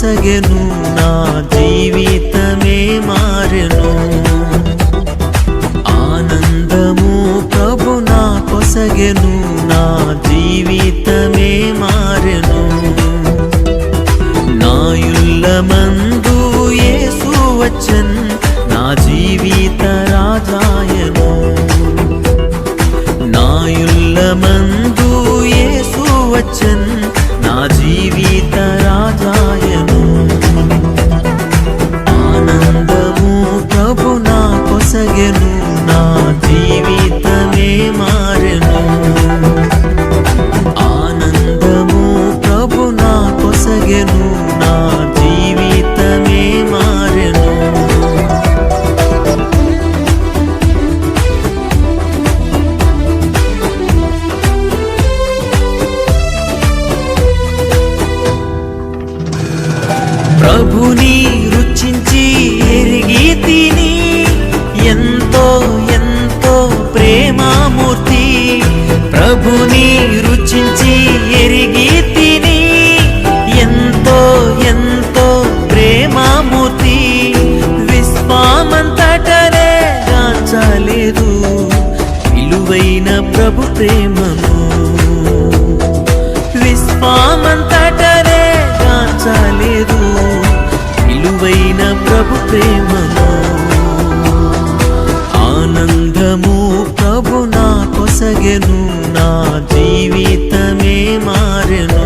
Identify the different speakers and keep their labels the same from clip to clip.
Speaker 1: కొసగెను నా జీవితమే మారెను ఆనందము ప్రభు నా కొసగెను నా జీవితమే మారెను నా యుల్లమందు యేసు వచ్చెన్ నా జీవిత రాజాయను నా యుల్లమందు యేసు వచ్చెన్ నా జీవిత రాజాయను ఆనందము ప్రభు నా కొసగెను నా జీవితమే మారెను ఆనందము ప్రభు నా కొసగెను నా జీవితమే మారెను ప్రభుని రుచించి ఎరిగి తిని ఎంతో ఎంతో ప్రేమమూర్తి ప్రభుని రుచించి ఎరిగి తిని ఎంతో ఎంతో ప్రేమమూర్తి విశ్వమంతటనే గాంచలేదు విలువైన ప్రభు ప్రేమను విశ్వమంతటనే గాంచలేదు విలువైన ప్రభు ప్రేమను ఆనందము ప్రభు నా కొసగెను నా జీవితమే మారెను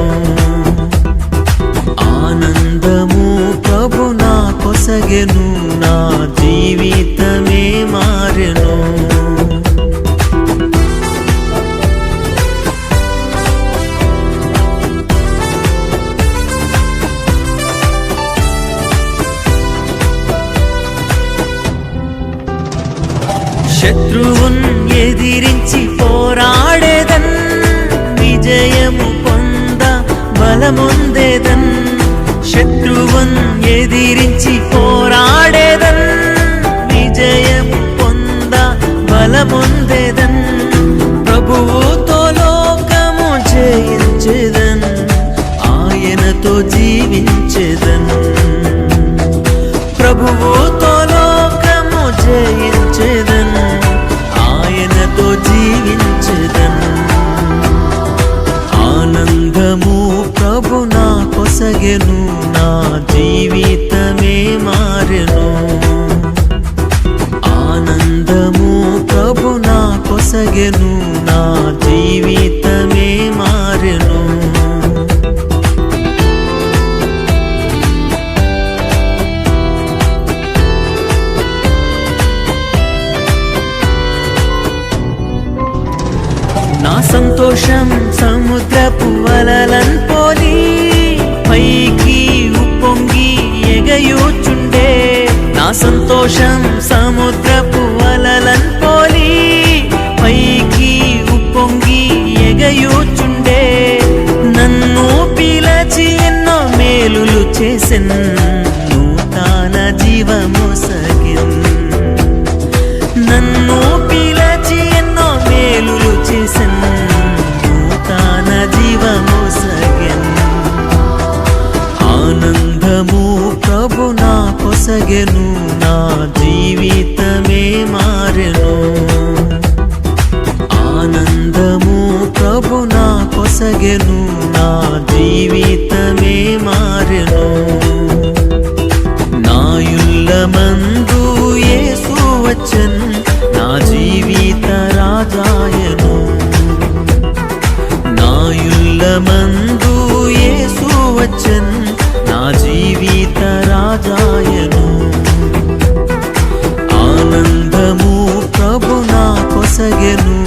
Speaker 1: ఆనందము ప్రభు నా కొసగెను నా జీవితమే మారెను శత్రువున్ ఎదిరించి పోరాడేదన్ విజయము పొంద బలముందేదన్ శత్రువున్ ఎదిరించి పోరాడేదన్ విజయము పొంద బలముందేదన్ ప్రభువుతో లోకము జయించేదన్ ఆయనతో జీవించేదన్ ప్రభువుతో లోకము జయించేదన్ ఆయనతో జీవించేదన్ ఆనందము ప్రభు నా కొసగెను నా జీవితమే మారెను ఆనందము ప్రభు నా కొసగెను నా జీవితమే మారెను నా సంతోషం సముద్రపు వలలన్ పోలి పైకి ఉప్పొంగి ఎగయూచుండే నా సంతోషం సముద్రపు వలలన్ పోలి పైకి ఉప్పొంగి ఎగయూచుండే నన్ను పిలచి ఎన్నో మేలులు చేసెన్ నూతన జీవమొసగెన్ నన్ను పిలచి ఎన్నో మేలులు చేసెన్ నూతన జీవమొసగెన్ ఆనందము ప్రభు నా కొసగెను నా జీవితమే మారెను ఆనందము ప్రభు నా కొసగెను నా జీవితమే మారెను నా యుల్లమందు యేసు వచ్చెన్ నా జీవిత రాజాయను నా యుల్లమందు యేసు వచ్చెన్ నా జీవిత రాజాయను ఆనందము ప్రభు నా కొసగెను